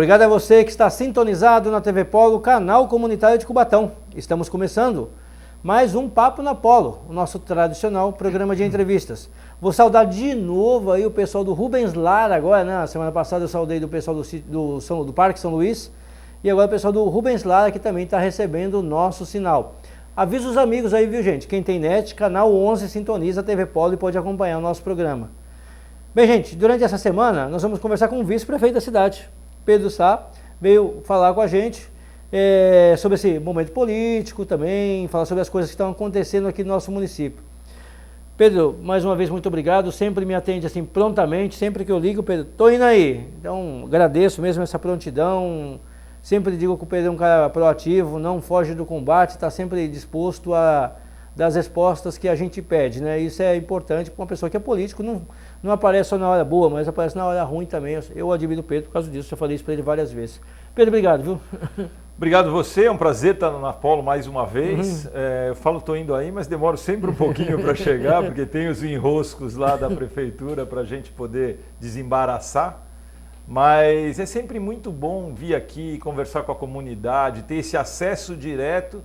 Obrigado a você que está sintonizado na TV Polo, canal comunitário de Cubatão. Estamos começando mais um Papo na Polo, o nosso tradicional programa de entrevistas. Vou saudar de novo aí o pessoal do Rubens Lara agora, né? Semana passada eu saudei do pessoal do Parque São Luís e agora o pessoal do Rubens Lara que também está recebendo o nosso sinal. Avisa os amigos aí, viu gente? Quem tem net, canal 11 sintoniza a TV Polo e pode acompanhar o nosso programa. Bem gente, durante essa semana nós vamos conversar com o vice-prefeito da cidade, Pedro Sá, veio falar com a gente sobre esse momento político também, falar sobre as coisas que estão acontecendo aqui no nosso município. Pedro, mais uma vez muito obrigado, sempre me atende assim prontamente, sempre que eu ligo, Pedro, tô indo aí. Então agradeço mesmo essa prontidão, sempre digo que o Pedro é um cara proativo, não foge do combate, está sempre disposto a dar as respostas que a gente pede, né? Isso é importante para uma pessoa que é político, não aparece só na hora boa, mas aparece na hora ruim também. Eu admiro o Pedro por causa disso, já falei isso para ele várias vezes. Pedro, obrigado, viu? Obrigado você, é um prazer estar na Polo mais uma vez. Eu falo estou indo aí, mas demoro sempre um pouquinho para chegar, porque tem os enroscos lá da prefeitura para a gente poder desembaraçar. Mas é sempre muito bom vir aqui, conversar com a comunidade, ter esse acesso direto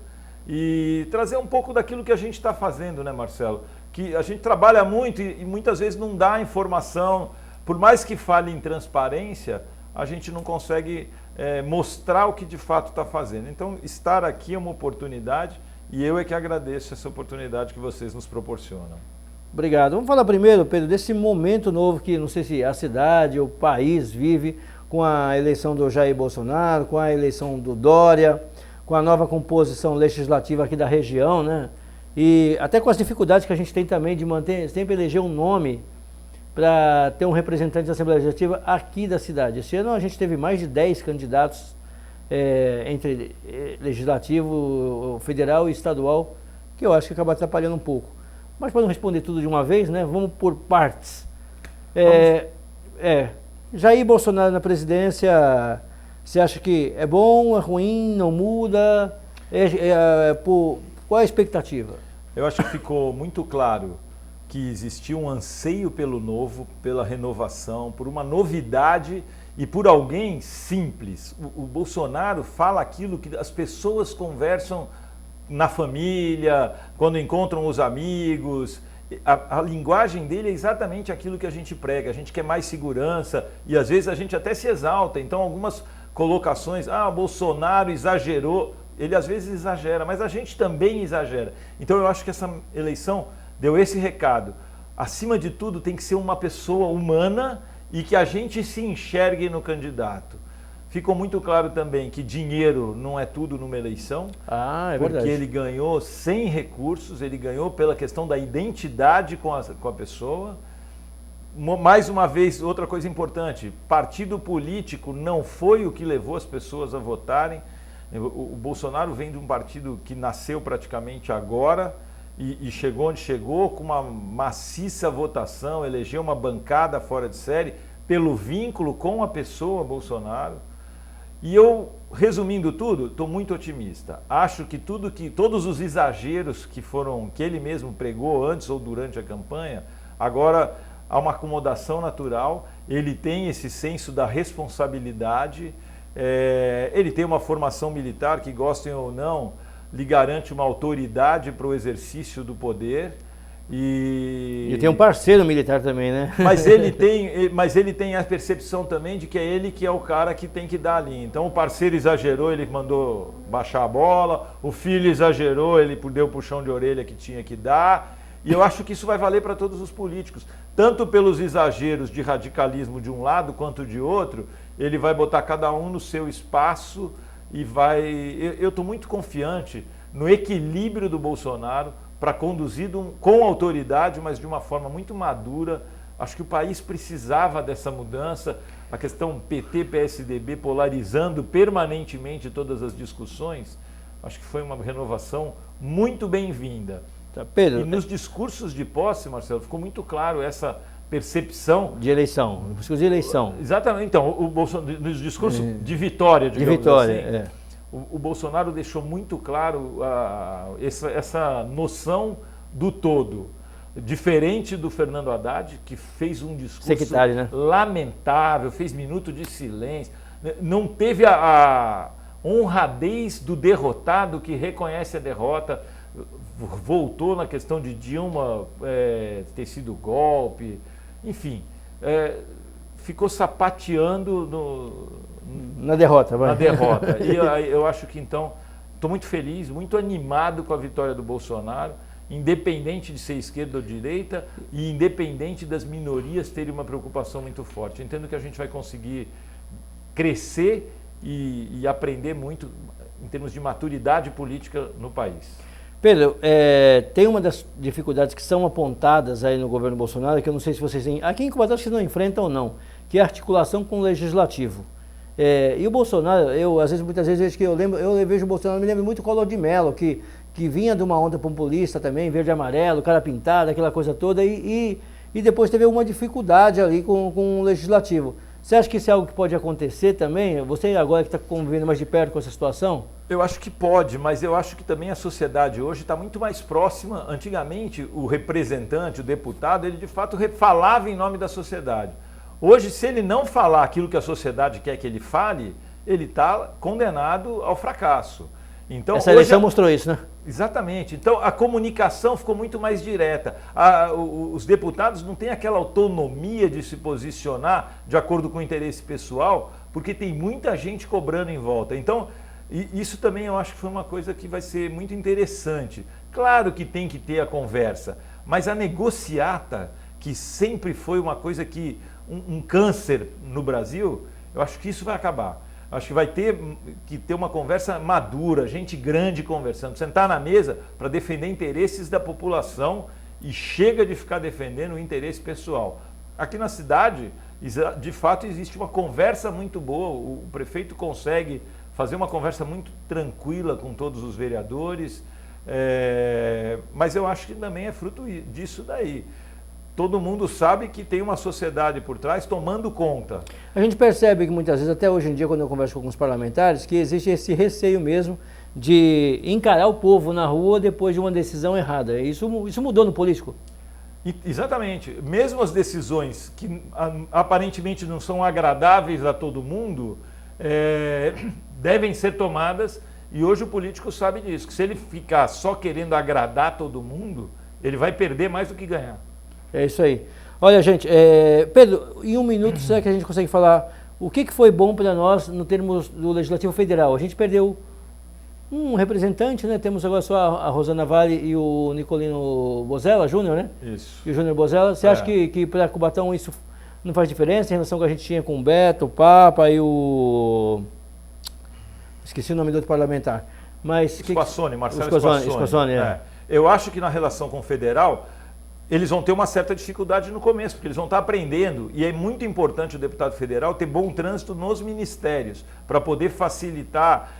e trazer um pouco daquilo que a gente está fazendo, né, Marcelo? Que a gente trabalha muito e muitas vezes não dá informação, por mais que fale em transparência, a gente não consegue mostrar o que de fato está fazendo. Então, estar aqui é uma oportunidade e eu é que agradeço essa oportunidade que vocês nos proporcionam. Obrigado. Vamos falar primeiro, Pedro, desse momento novo que não sei se a cidade ou o país vive com a eleição do Jair Bolsonaro, com a eleição do Dória, com a nova composição legislativa aqui da região, né? E até com as dificuldades que a gente tem também de manter, sempre eleger um nome para ter um representante da Assembleia Legislativa aqui da cidade. Esse ano a gente teve mais de 10 candidatos entre legislativo, federal e estadual, que eu acho que acaba atrapalhando um pouco. Mas para não responder tudo de uma vez, né, vamos por partes. Jair Bolsonaro na presidência, você acha que é bom, é ruim, não muda? Qual é a expectativa? Eu acho que ficou muito claro que existia um anseio pelo novo, pela renovação, por uma novidade e por alguém simples. O Bolsonaro fala aquilo que as pessoas conversam na família, quando encontram os amigos. A linguagem dele é exatamente aquilo que a gente prega. A gente quer mais segurança e às vezes a gente até se exalta. Então algumas colocações, Bolsonaro exagerou. Ele às vezes exagera, mas a gente também exagera. Então eu acho que essa eleição deu esse recado. Acima de tudo tem que ser uma pessoa humana e que a gente se enxergue no candidato. Ficou muito claro também que dinheiro não é tudo numa eleição, é porque verdade. ele ganhou sem recursos, ele ganhou pela questão da identidade com a pessoa. Mais uma vez, outra coisa importante, partido político não foi o que levou as pessoas a votarem. O Bolsonaro vem de um partido que nasceu praticamente agora e chegou onde chegou com uma maciça votação, elegeu uma bancada fora de série pelo vínculo com a pessoa Bolsonaro. E eu, resumindo tudo, estou muito otimista. Acho que todos os exageros que ele mesmo pregou antes ou durante a campanha, agora há uma acomodação natural, ele tem esse senso da responsabilidade. Ele tem uma formação militar que, gostem ou não, lhe garante uma autoridade para o exercício do poder. E tem um parceiro militar também, né? Mas ele tem a percepção também de que é ele que é o cara que tem que dar ali. Então o parceiro exagerou, ele mandou baixar a bola, o filho exagerou, ele deu o puxão de orelha que tinha que dar. E eu acho que isso vai valer para todos os políticos, tanto pelos exageros de radicalismo de um lado quanto de outro. Ele vai botar cada um no seu espaço e vai... Eu estou muito confiante no equilíbrio do Bolsonaro para conduzir com autoridade, mas de uma forma muito madura. Acho que o país precisava dessa mudança. A questão PT-PSDB polarizando permanentemente todas as discussões, acho que foi uma renovação muito bem-vinda. Pedro, e nos discursos de posse, Marcelo, ficou muito claro essa percepção de eleição, discurso de eleição. Exatamente. Então, o Bolsonaro, nos discursos de vitória, digamos assim, o Bolsonaro deixou muito claro essa noção do todo. Diferente do Fernando Haddad, que fez um discurso sectário, né? lamentável, fez minuto de silêncio. não teve a honradez do derrotado que reconhece a derrota, voltou na questão de Dilma ter sido golpe, enfim, ficou sapateando na derrota. Na derrota. E eu acho que então, estou muito feliz, muito animado com a vitória do Bolsonaro, independente de ser esquerda ou direita e independente das minorias terem uma preocupação muito forte. Eu entendo que a gente vai conseguir crescer e aprender muito em termos de maturidade política no país. Pedro, tem uma das dificuldades que são apontadas aí no governo Bolsonaro, que eu não sei se vocês têm, aqui em Cubatão vocês não enfrentam ou não, que é a articulação com o legislativo. E o Bolsonaro, muitas vezes eu vejo o Bolsonaro, me lembro muito do Collor de Mello, que vinha de uma onda populista também, verde e amarelo, cara pintado, aquela coisa toda, e depois teve uma dificuldade ali com o legislativo. Você acha que isso é algo que pode acontecer também? Você agora que está convivendo mais de perto com essa situação? Eu acho que pode, mas eu acho que também a sociedade hoje está muito mais próxima. Antigamente, o representante, o deputado, ele de fato falava em nome da sociedade. Hoje, se ele não falar aquilo que a sociedade quer que ele fale, ele está condenado ao fracasso. Então, essa eleição mostrou isso, né? Exatamente. Então, a comunicação ficou muito mais direta. Os deputados não têm aquela autonomia de se posicionar de acordo com o interesse pessoal, porque tem muita gente cobrando em volta. Então, isso também eu acho que foi uma coisa que vai ser muito interessante. Claro que tem que ter a conversa, mas a negociata, que sempre foi uma coisa que um câncer no Brasil, eu acho que isso vai acabar. Acho que vai ter que ter uma conversa madura, gente grande conversando, sentar na mesa para defender interesses da população e chega de ficar defendendo o interesse pessoal. Aqui na cidade, de fato, existe uma conversa muito boa, o prefeito consegue fazer uma conversa muito tranquila com todos os vereadores, mas eu acho que também é fruto disso daí. Todo mundo sabe que tem uma sociedade por trás tomando conta. A gente percebe que muitas vezes, até hoje em dia, quando eu converso com alguns parlamentares, que existe esse receio mesmo de encarar o povo na rua depois de uma decisão errada. Isso mudou no político? Exatamente. Mesmo as decisões que aparentemente não são agradáveis a todo mundo, devem ser tomadas, e hoje o político sabe disso, que se ele ficar só querendo agradar todo mundo, ele vai perder mais do que ganhar. É isso aí. Olha, gente, Pedro, em um minuto, será que a gente consegue falar o que foi bom para nós no termos do Legislativo Federal? A gente perdeu um representante, né? Temos agora só a Rosana Vale e o Nicolino Bozella Júnior, né? Isso. E o Júnior Bozella. Você acha que para Cubatão isso não faz diferença em relação ao que a gente tinha com o Beto, o Papa e o... Esqueci o nome do outro parlamentar. Mas Spassoni, Marcelo Spassoni. Eu acho que na relação com o federal, eles vão ter uma certa dificuldade no começo, porque eles vão estar aprendendo, e é muito importante o deputado federal ter bom trânsito nos ministérios, para poder facilitar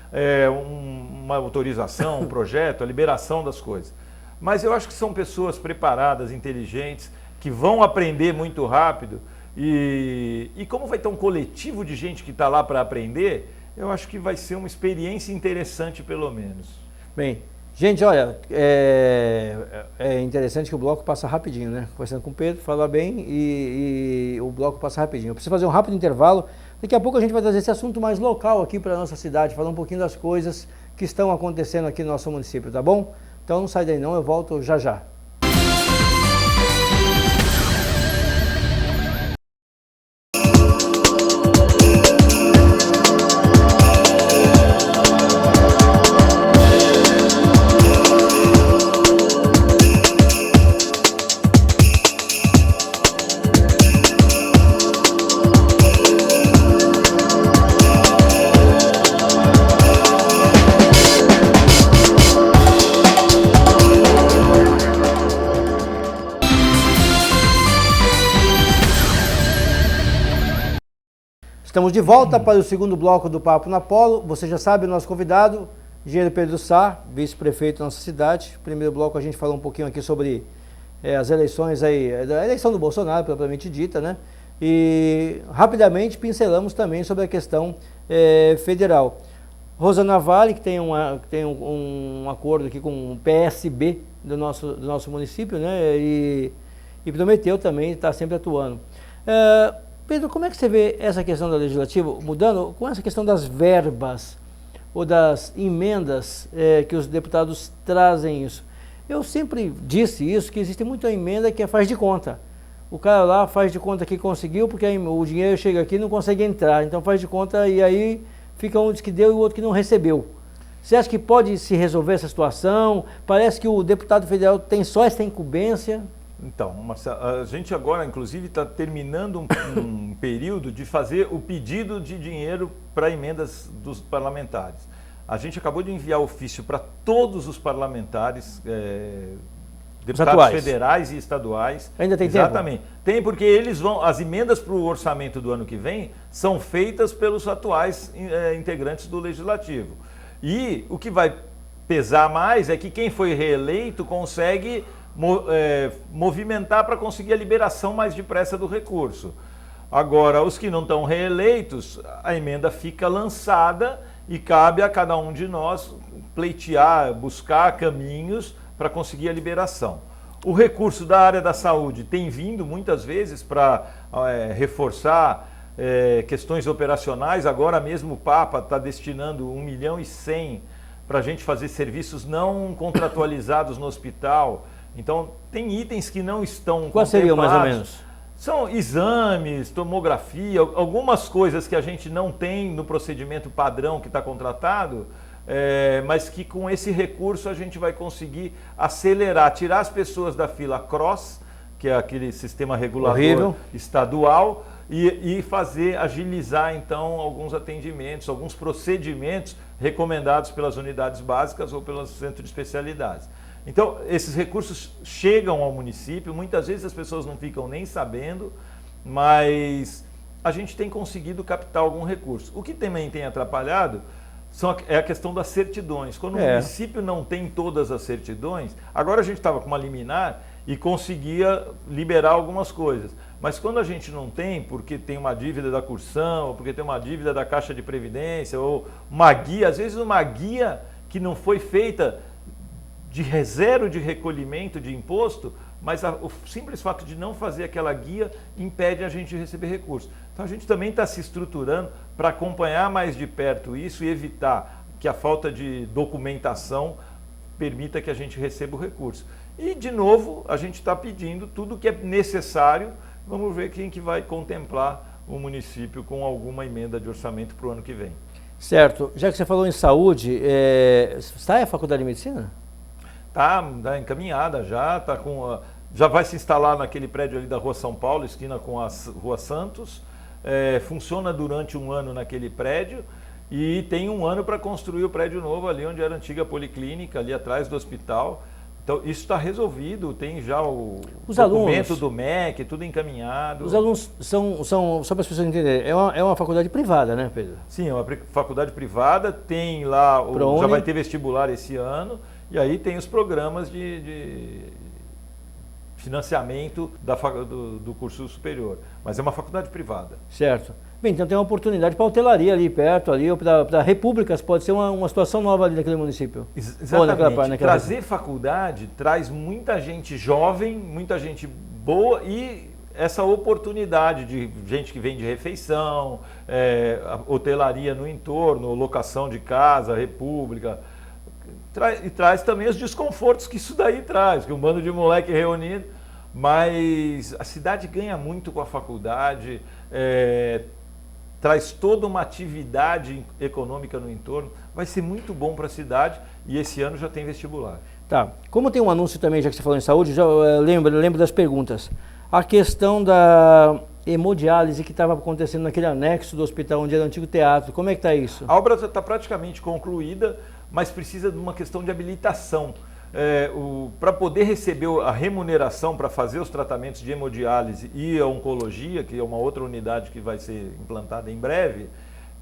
uma autorização, um projeto, a liberação das coisas. Mas eu acho que são pessoas preparadas, inteligentes, que vão aprender muito rápido, e como vai ter um coletivo de gente que está lá para aprender, eu acho que vai ser uma experiência interessante, pelo menos. Bem, gente, olha, é interessante que o bloco passa rapidinho, né? Conversando com o Pedro, fala bem e o bloco passa rapidinho. Eu preciso fazer um rápido intervalo. Daqui a pouco a gente vai trazer esse assunto mais local aqui para a nossa cidade, falar um pouquinho das coisas que estão acontecendo aqui no nosso município, tá bom? Então não sai daí não, eu volto já já. Estamos de volta para o segundo bloco do Papo na Polo. Você já sabe, o nosso convidado, engenheiro Pedro Sá, vice-prefeito da nossa cidade. No primeiro bloco a gente falou um pouquinho aqui sobre as eleições aí, a eleição do Bolsonaro, propriamente dita, né? E rapidamente pincelamos também sobre a questão federal. Rosana Vale, que tem um acordo aqui com o PSB do nosso município, né? E prometeu também estar sempre atuando. Pedro, como é que você vê essa questão do Legislativo mudando com essa questão das verbas ou das emendas que os deputados trazem isso? Eu sempre disse isso, que existe muita emenda que faz de conta. O cara lá faz de conta que conseguiu, porque o dinheiro chega aqui e não consegue entrar. Então faz de conta e aí fica um que deu e o outro que não recebeu. Você acha que pode se resolver essa situação? Parece que o deputado federal tem só essa incumbência. Então, Marcelo, a gente agora, inclusive, está terminando um período de fazer o pedido de dinheiro para emendas dos parlamentares. A gente acabou de enviar ofício para todos os parlamentares, deputados federais e estaduais. Ainda tem tempo? Exatamente. Tem, porque eles vão, as emendas para o orçamento do ano que vem são feitas pelos atuais integrantes do Legislativo. E o que vai pesar mais é que quem foi reeleito consegue movimentar para conseguir a liberação mais depressa do recurso. Agora, os que não estão reeleitos, a emenda fica lançada e cabe a cada um de nós pleitear, buscar caminhos para conseguir a liberação. O recurso da área da saúde tem vindo muitas vezes para reforçar questões operacionais. Agora mesmo o Papa está destinando 1,1 milhão para a gente fazer serviços não contratualizados no hospital. Então, tem itens que não estão Quais seriam mais ou menos? São exames, tomografia, algumas coisas que a gente não tem no procedimento padrão que está contratado, mas que com esse recurso a gente vai conseguir acelerar, tirar as pessoas da fila CROSS, que é aquele sistema regulador estadual, e agilizar então alguns atendimentos, alguns procedimentos recomendados pelas unidades básicas ou pelos centros de especialidades. Então, esses recursos chegam ao município, muitas vezes as pessoas não ficam nem sabendo, mas a gente tem conseguido captar algum recurso. O que também tem atrapalhado é a questão das certidões. Quando o município não tem todas as certidões, agora a gente estava com uma liminar e conseguia liberar algumas coisas. Mas quando a gente não tem, porque tem uma dívida da cursão, ou porque tem uma dívida da Caixa de Previdência, ou uma guia, às vezes uma guia que não foi feita de zero de recolhimento de imposto, mas o simples fato de não fazer aquela guia impede a gente de receber recursos. Então a gente também está se estruturando para acompanhar mais de perto isso e evitar que a falta de documentação permita que a gente receba o recurso. E, de novo, a gente está pedindo tudo que é necessário. Vamos ver quem que vai contemplar o município com alguma emenda de orçamento para o ano que vem. Certo. Já que você falou em saúde, está a Faculdade de Medicina? Está encaminhada já, já vai se instalar naquele prédio ali da Rua São Paulo, esquina com a Rua Santos. Funciona durante um ano naquele prédio e tem um ano para construir o prédio novo ali onde era a antiga policlínica, ali atrás do hospital. Então, isso está resolvido, tem já o documento do MEC, tudo encaminhado. Os alunos são só para as pessoas entenderem, é uma faculdade privada, né, Pedro? Sim, é uma faculdade privada, tem lá, já vai ter vestibular esse ano, e aí tem os programas de financiamento do curso superior. Mas é uma faculdade privada. Certo. Bem, então tem uma oportunidade para hotelaria ali perto, ali, ou para repúblicas, pode ser uma situação nova ali naquele município. Exatamente. Trazer faculdade traz muita gente jovem, muita gente boa e essa oportunidade de gente que vem de refeição, hotelaria no entorno, locação de casa, república. E traz também os desconfortos que isso daí traz, que um bando de moleque reunido, mas a cidade ganha muito com a faculdade, traz toda uma atividade econômica no entorno, vai ser muito bom para a cidade e esse ano já tem vestibular. Tá, como tem um anúncio também, já que você falou em saúde, já lembro das perguntas. A questão da hemodiálise que estava acontecendo naquele anexo do hospital onde era o antigo teatro, como é que está isso? A obra está praticamente concluída, mas precisa de uma questão de habilitação. Para poder receber a remuneração para fazer os tratamentos de hemodiálise e a oncologia, que é uma outra unidade que vai ser implantada em breve,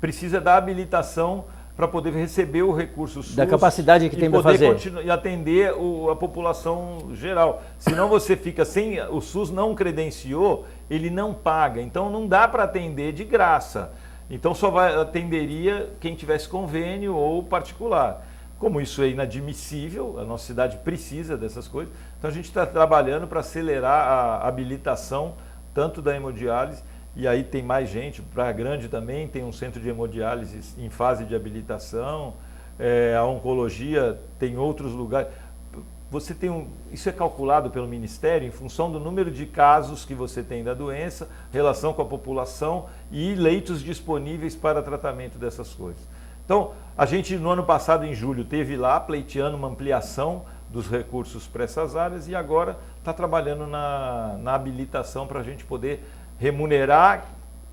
precisa da habilitação para poder receber o recurso SUS. Da capacidade que tem para fazer. E atender a população geral. Senão você fica sem... O SUS não credenciou, ele não paga. Então não dá para atender de graça. Então só atenderia quem tivesse convênio ou particular. Como isso é inadmissível, a nossa cidade precisa dessas coisas, então a gente está trabalhando para acelerar a habilitação tanto da hemodiálise e aí tem mais gente. Praia Grande também tem um centro de hemodiálise em fase de habilitação, a oncologia tem outros lugares. Isso é calculado pelo Ministério em função do número de casos que você tem da doença, relação com a população e leitos disponíveis para tratamento dessas coisas. Então, a gente no ano passado, em julho, teve lá pleiteando uma ampliação dos recursos para essas áreas e agora está trabalhando na habilitação para a gente poder remunerar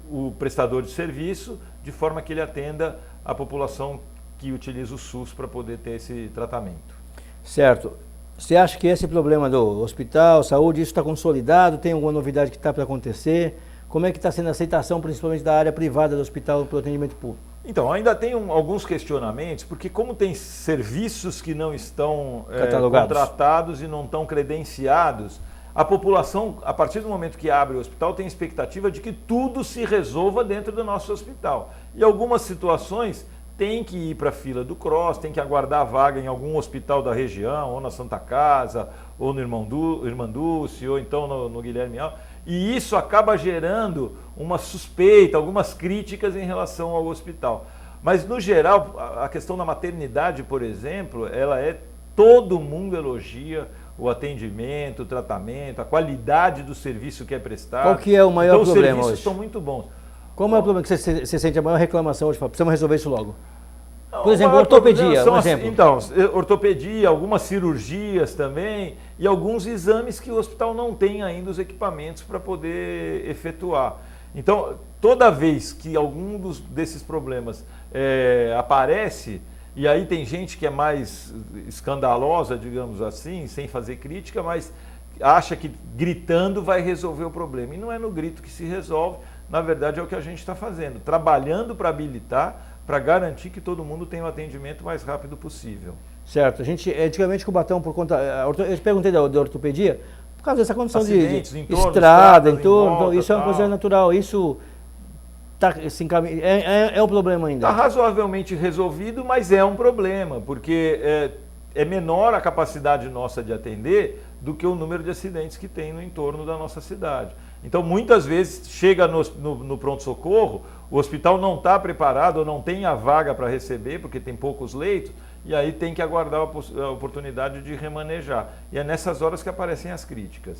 o prestador de serviço de forma que ele atenda a população que utiliza o SUS para poder ter esse tratamento. Certo. Você acha que esse problema do hospital, saúde, isso está consolidado? Tem alguma novidade que está para acontecer? Como é que está sendo a aceitação, principalmente da área privada do hospital para o atendimento público? Então, ainda tem alguns questionamentos, porque como tem serviços que não estão contratados e não estão credenciados, a população, a partir do momento que abre o hospital, tem expectativa de que tudo se resolva dentro do nosso hospital. E algumas situações tem que ir para a fila do CROSS, tem que aguardar a vaga em algum hospital da região, ou na Santa Casa, ou no Irmandúcio, ou então no Guilherme Alves. E isso acaba gerando uma suspeita, algumas críticas em relação ao hospital. Mas, no geral, a questão da maternidade, por exemplo, todo mundo elogia o atendimento, o tratamento, a qualidade do serviço que é prestado. Qual que é o maior problema hoje? Os serviços estão muito bons. Qual é o problema que você sente a maior reclamação hoje? Precisamos resolver isso logo. Por exemplo, ortopedia, um exemplo. Então, ortopedia, algumas cirurgias também e alguns exames que o hospital não tem ainda os equipamentos para poder efetuar. Então, toda vez que algum desses problemas aparece, e aí tem gente que é mais escandalosa, digamos assim, sem fazer crítica, mas acha que gritando vai resolver o problema. E não é no grito que se resolve, na verdade é o que a gente está fazendo, trabalhando para habilitar, para garantir que todo mundo tenha o atendimento mais rápido possível. Certo. A gente, antigamente, Cubatão, por conta... Eu te perguntei da ortopedia, por causa dessa condição acidentes, de estrada, entorno, isso é uma coisa natural. Isso é um problema ainda. Está razoavelmente resolvido, mas é um problema, porque é menor a capacidade nossa de atender do que o número de acidentes que tem no entorno da nossa cidade. Então, muitas vezes, chega no pronto-socorro, o hospital não está preparado ou não tem a vaga para receber, porque tem poucos leitos, e aí tem que aguardar a oportunidade de remanejar. E é nessas horas que aparecem as críticas.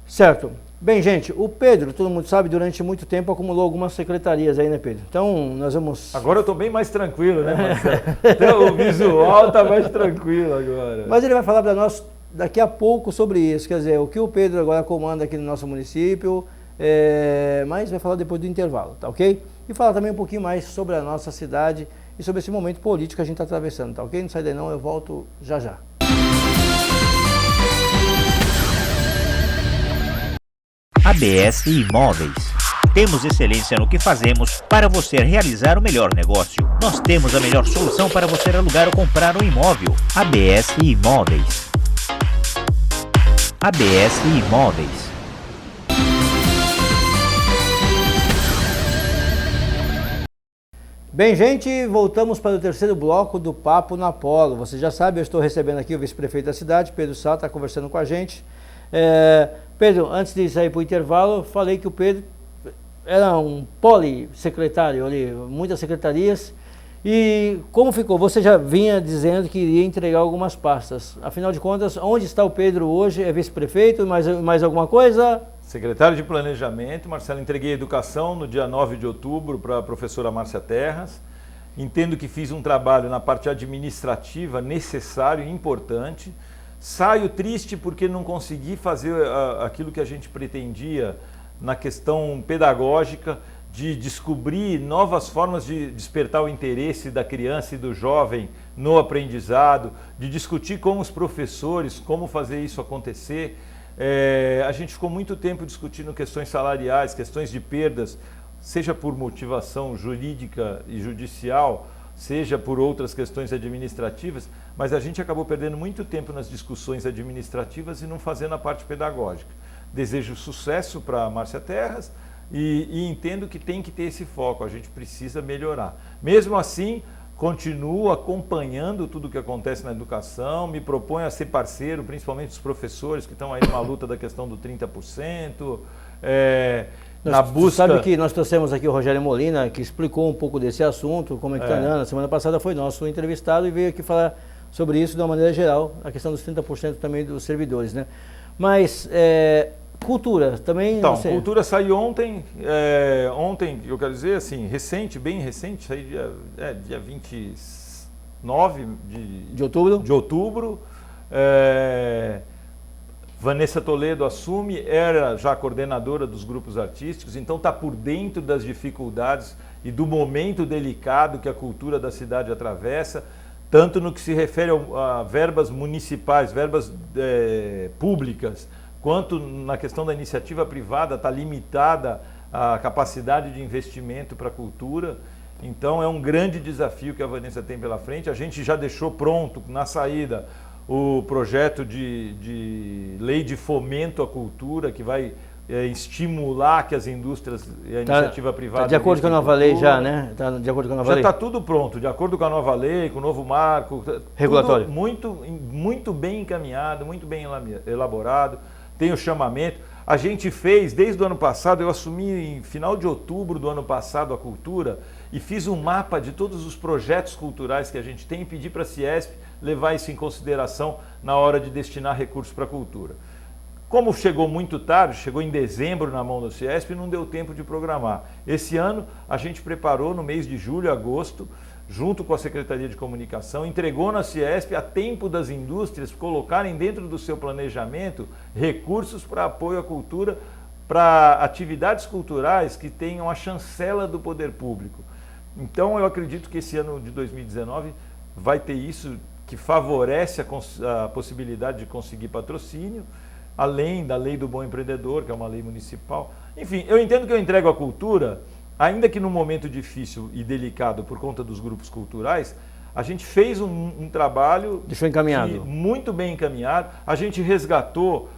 Certo. Bem, gente, o Pedro, todo mundo sabe, durante muito tempo acumulou algumas secretarias aí, né, Pedro? Então, nós vamos... Agora eu estou bem mais tranquilo, né, Marcelo? Então, o visual está mais tranquilo agora. Mas ele vai falar para nós daqui a pouco sobre isso, quer dizer, o que o Pedro agora comanda aqui no nosso município, mas vai falar depois do intervalo, tá ok? E falar também um pouquinho mais sobre a nossa cidade e sobre esse momento político que a gente está atravessando, tá ok? Não sai daí não, eu volto já já. ABS Imóveis. Temos excelência no que fazemos para você realizar o melhor negócio. Nós temos a melhor solução para você alugar ou comprar um imóvel. ABS Imóveis. ABS Imóveis. Bem, gente, voltamos para o terceiro bloco do Papo na Polo. Você já sabe, eu estou recebendo aqui o vice-prefeito da cidade, Pedro Sá, está conversando com a gente. Pedro, antes de sair para o intervalo, falei que o Pedro era um polissecretário ali, muitas secretarias. E como ficou? Você já vinha dizendo que iria entregar algumas pastas. Afinal de contas, onde está o Pedro hoje? É vice-prefeito? Mais alguma coisa? Secretário de Planejamento, Marcelo, entreguei Educação no dia 9 de outubro para a professora Márcia Terras. Entendo que fiz um trabalho na parte administrativa necessário e importante. Saio triste porque não consegui fazer aquilo que a gente pretendia na questão pedagógica, de descobrir novas formas de despertar o interesse da criança e do jovem no aprendizado, de discutir com os professores como fazer isso acontecer. A gente ficou muito tempo discutindo questões salariais, questões de perdas, seja por motivação jurídica e judicial, seja por outras questões administrativas, mas a gente acabou perdendo muito tempo nas discussões administrativas e não fazendo a parte pedagógica. Desejo sucesso para a Márcia Terras e entendo que tem que ter esse foco, a gente precisa melhorar. Mesmo assim, continuo acompanhando tudo o que acontece na educação, me proponho a ser parceiro, principalmente dos professores que estão aí numa luta da questão do 30%. na busca... Sabe que nós trouxemos aqui o Rogério Molina, que explicou um pouco desse assunto, como é que está andando. A semana passada foi nosso entrevistado e veio aqui falar sobre isso de uma maneira geral, a questão dos 30% também dos servidores, né? Mas cultura também... Então, cultura saiu ontem, ontem, eu quero dizer assim, recente, bem recente, saiu dia 29 de outubro. Vanessa Toledo assume, era já coordenadora dos grupos artísticos, então está por dentro das dificuldades e do momento delicado que a cultura da cidade atravessa, tanto no que se refere a verbas municipais, verbas públicas, quanto na questão da iniciativa privada, está limitada a capacidade de investimento para a cultura. Então é um grande desafio que a Vanessa tem pela frente. A gente já deixou pronto na saída o projeto de lei de fomento à cultura, que vai estimular que as indústrias e a iniciativa privada... Está de acordo com a nova lei já, né? Tá de acordo com a nova lei? Já está tudo pronto, de acordo com a nova lei, com o novo marco. Regulatório. Muito bem encaminhado, muito bem elaborado, tem o chamamento. A gente fez, desde o ano passado, eu assumi em final de outubro do ano passado a cultura e fiz um mapa de todos os projetos culturais que a gente tem e pedi para a Ciesp levar isso em consideração na hora de destinar recursos para a cultura. Como chegou muito tarde, chegou em dezembro na mão da Ciesp, não deu tempo de programar. Esse ano a gente preparou no mês de julho, agosto, junto com a Secretaria de Comunicação, entregou na Ciesp a tempo das indústrias colocarem dentro do seu planejamento recursos para apoio à cultura, para atividades culturais que tenham a chancela do poder público. Então eu acredito que esse ano de 2019 vai ter isso, que favorece a possibilidade de conseguir patrocínio, além da lei do bom empreendedor, que é uma lei municipal. Enfim, eu entendo que eu entrego a cultura, ainda que num momento difícil e delicado por conta dos grupos culturais, a gente fez um trabalho muito bem encaminhado, a gente resgatou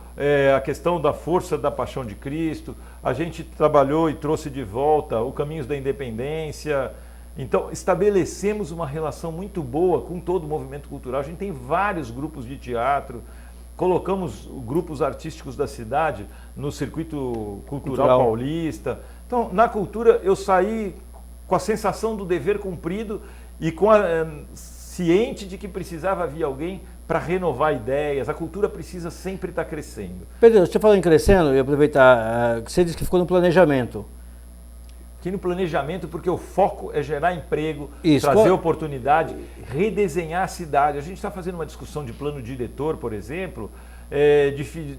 a questão da força da paixão de Cristo, a gente trabalhou e trouxe de volta o Caminhos da Independência. Então, estabelecemos uma relação muito boa com todo o movimento cultural. A gente tem vários grupos de teatro, colocamos grupos artísticos da cidade no circuito cultural paulista. Então, na cultura, eu saí com a sensação do dever cumprido e ciente de que precisava vir alguém para renovar ideias. A cultura precisa sempre estar crescendo. Pedro, você falou em crescendo, e aproveitar, você disse que ficou no planejamento. Aqui no planejamento, porque o foco é gerar emprego, trazer oportunidade, redesenhar a cidade. A gente está fazendo uma discussão de plano diretor, por exemplo,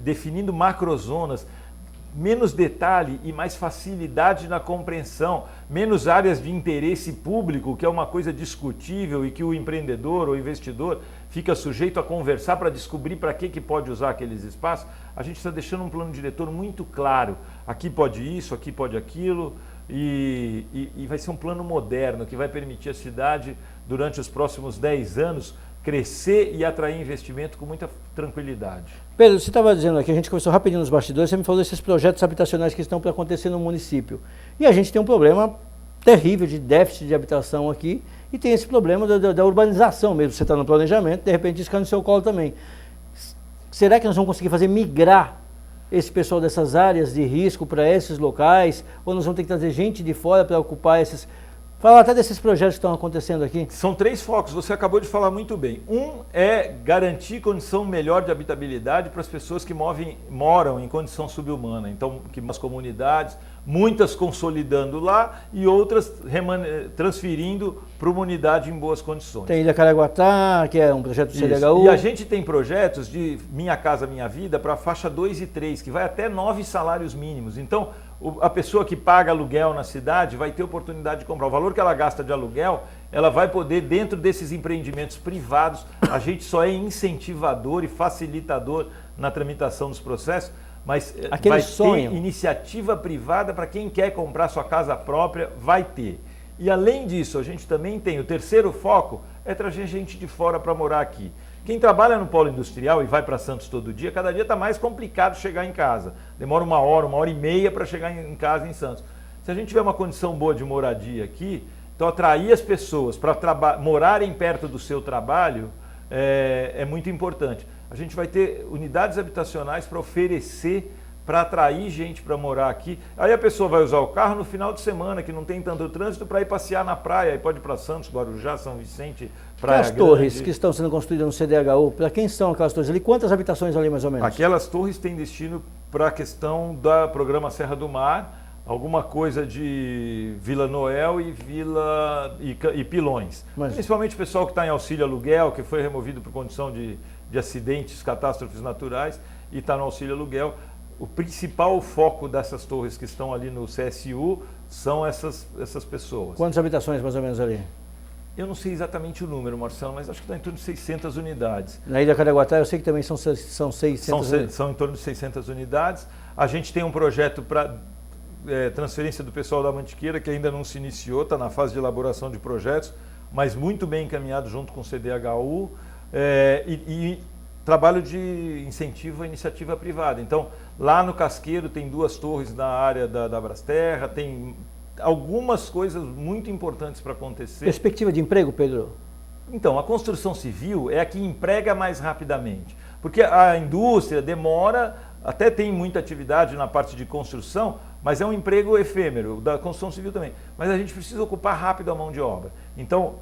definindo macrozonas, menos detalhe e mais facilidade na compreensão, menos áreas de interesse público, que é uma coisa discutível e que o empreendedor ou investidor fica sujeito a conversar para descobrir para que pode usar aqueles espaços. A gente está deixando um plano diretor muito claro. Aqui pode isso, aqui pode aquilo. E vai ser um plano moderno que vai permitir à cidade, durante os próximos 10 anos, crescer e atrair investimento com muita tranquilidade. Pedro, você estava dizendo aqui, a gente começou rapidinho nos bastidores, você me falou desses projetos habitacionais que estão para acontecer no município. E a gente tem um problema terrível de déficit de habitação aqui e tem esse problema da urbanização mesmo. Você está no planejamento, de repente isso cai no seu colo também. Será que nós vamos conseguir fazer migrar esse pessoal dessas áreas de risco para esses locais, ou nós vamos ter que trazer gente de fora para ocupar esses... Fala até desses projetos que estão acontecendo aqui. São 3 focos, você acabou de falar muito bem. Um é garantir condição melhor de habitabilidade para as pessoas que moram em condição subhumana. Então, que nas comunidades, muitas consolidando lá e outras transferindo para uma unidade em boas condições. Tem Ilha Caraguatá, que é um projeto do CDHU. E a gente tem projetos de Minha Casa Minha Vida para a faixa 2 e 3, que vai até 9 salários mínimos. Então, a pessoa que paga aluguel na cidade vai ter oportunidade de comprar. O valor que ela gasta de aluguel, ela vai poder, dentro desses empreendimentos privados, a gente só é incentivador e facilitador na tramitação dos processos, mas vai ter iniciativa privada para quem quer comprar sua casa própria, vai ter. E além disso, a gente também tem o terceiro foco, é trazer gente de fora para morar aqui. Quem trabalha no polo industrial e vai para Santos todo dia, cada dia está mais complicado chegar em casa. Demora 1 hora e meia para chegar em casa em Santos. Se a gente tiver uma condição boa de moradia aqui, então atrair as pessoas para morarem perto do seu trabalho é muito importante. A gente vai ter unidades habitacionais para oferecer para atrair gente para morar aqui. Aí a pessoa vai usar o carro no final de semana, que não tem tanto trânsito, para ir passear na praia. Aí pode ir para Santos, Guarujá, São Vicente, Praia Grande. As torres que estão sendo construídas no CDHU, para quem são aquelas torres ali? Quantas habitações ali mais ou menos? Aquelas torres têm destino para a questão do programa Serra do Mar, alguma coisa de Vila Noel e e Pilões. Principalmente o pessoal que está em auxílio aluguel, que foi removido por condição de acidentes, catástrofes naturais e está no auxílio aluguel. O principal foco dessas torres que estão ali no CSU são essas pessoas. Quantas habitações mais ou menos ali? Eu não sei exatamente o número, Marcelo, mas acho que está em torno de 600 unidades. Na Ilha Caraguatá eu sei que também são 600 unidades. São em torno de 600 unidades. A gente tem um projeto para transferência do pessoal da Mantiqueira, que ainda não se iniciou, está na fase de elaboração de projetos, mas muito bem encaminhado junto com o CDHU. E trabalho de incentivo à iniciativa privada. Então, lá no Casqueiro tem 2 torres na área da Brasterra, tem algumas coisas muito importantes para acontecer. Perspectiva de emprego, Pedro? Então, a construção civil é a que emprega mais rapidamente, porque a indústria demora, até tem muita atividade na parte de construção, mas é um emprego efêmero, da construção civil também. Mas a gente precisa ocupar rápido a mão de obra. Então,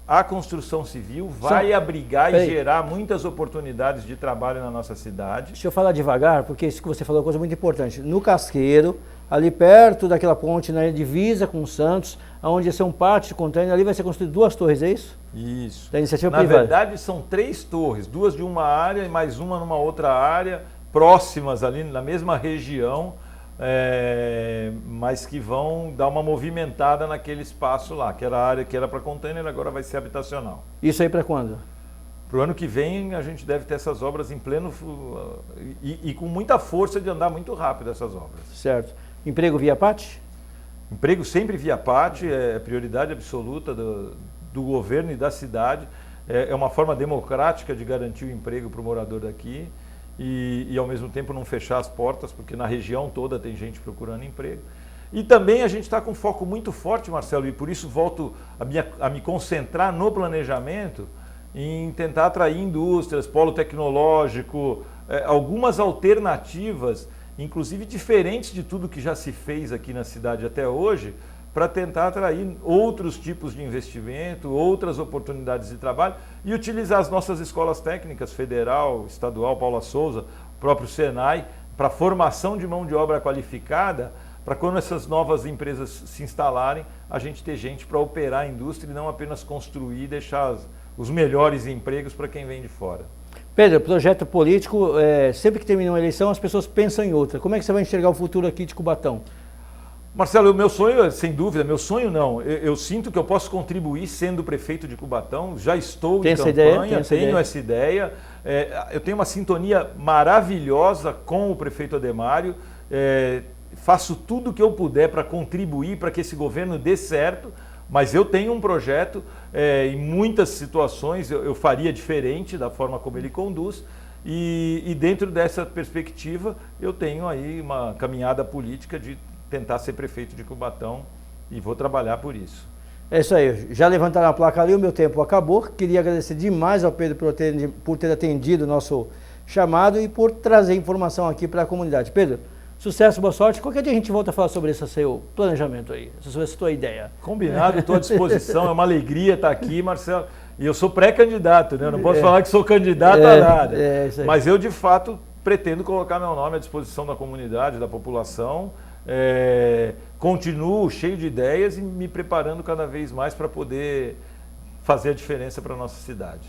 a construção civil vai abrigar e gerar muitas oportunidades de trabalho na nossa cidade. Deixa eu falar devagar, porque isso que você falou é uma coisa muito importante. No Casqueiro, ali perto daquela ponte, na divisa com Santos, onde ia ser um pátio de container, ali vai ser construído 2 torres, é isso? Isso. Da iniciativa privada. Na privada. verdade, são 3 torres, 2 de uma área e mais uma numa outra área, próximas ali na mesma região, mas que vão dar uma movimentada naquele espaço lá, que era a área que era para container, agora vai ser habitacional. Isso aí para quando? Para o ano que vem a gente deve ter essas obras em pleno e com muita força de andar muito rápido essas obras. Certo. Emprego via PAT? Emprego sempre via PAT, é prioridade absoluta do governo e da cidade. É uma forma democrática de garantir o emprego para o morador daqui. E ao mesmo tempo não fechar as portas, porque na região toda tem gente procurando emprego. E também a gente está com um foco muito forte, Marcelo, e por isso volto a me concentrar no planejamento, em tentar atrair indústrias, polo tecnológico, algumas alternativas, inclusive diferentes de tudo que já se fez aqui na cidade até hoje, para tentar atrair outros tipos de investimento, outras oportunidades de trabalho e utilizar as nossas escolas técnicas, federal, estadual, Paula Souza, o próprio Senai, para formação de mão de obra qualificada, para quando essas novas empresas se instalarem, a gente ter gente para operar a indústria e não apenas construir e deixar os melhores empregos para quem vem de fora. Pedro, projeto político, sempre que termina uma eleição as pessoas pensam em outra. Como é que você vai enxergar o futuro aqui de Cubatão? Marcelo, o meu sonho, sem dúvida, meu sonho não, eu sinto que eu posso contribuir sendo prefeito de Cubatão, já estou em campanha, tenho essa ideia, eu tenho uma sintonia maravilhosa com o prefeito Ademário, faço tudo o que eu puder para contribuir para que esse governo dê certo, mas eu tenho um projeto, em muitas situações eu faria diferente da forma como ele conduz, e dentro dessa perspectiva eu tenho aí uma caminhada política de tentar ser prefeito de Cubatão e vou trabalhar por isso. É isso aí, já levantaram a placa ali, o meu tempo acabou. Queria agradecer demais ao Pedro por ter atendido o nosso chamado e por trazer informação aqui para a comunidade. Pedro, sucesso, boa sorte. Qualquer dia a gente volta a falar sobre esse seu planejamento aí, essa sua ideia. Combinado, estou à disposição, é uma alegria estar aqui, Marcelo. E eu sou pré-candidato, né? Eu não posso falar que sou candidato a nada. Isso aí. Mas eu, de fato, pretendo colocar meu nome à disposição da comunidade, da população. Continuo cheio de ideias e me preparando cada vez mais para poder fazer a diferença para a nossa cidade.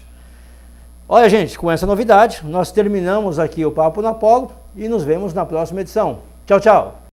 Olha, gente, com essa novidade, nós terminamos aqui o Papo na Polo e nos vemos na próxima edição. Tchau, tchau!